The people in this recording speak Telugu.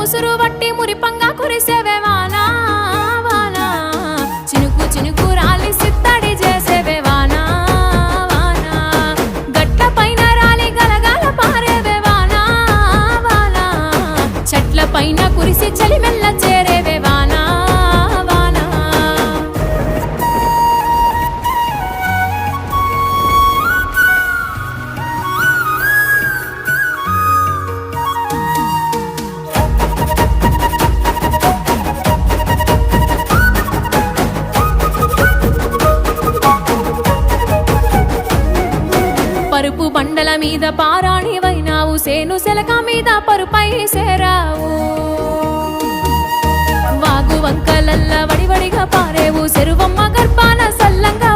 ఉసురు వట్టి మురిపంగా కురిసేవే వానా వానా చినుకు చినుకు రాలి సిత్తడి చేసేవే వానా వానా గట్ల పైన రాలి గలగల పారేవే వానా వానా చెట్ల పైన కురిసి చలి మెల్ల చేరేవే వానా వానా పరుపు బండల మీద పారాణివైనావు సేను సెలక మీద పరుపై సేరావు వాగు వంకలల్ల వడివడిగా పారేవు చెరువమ్మ గర్భాన సల్లంగా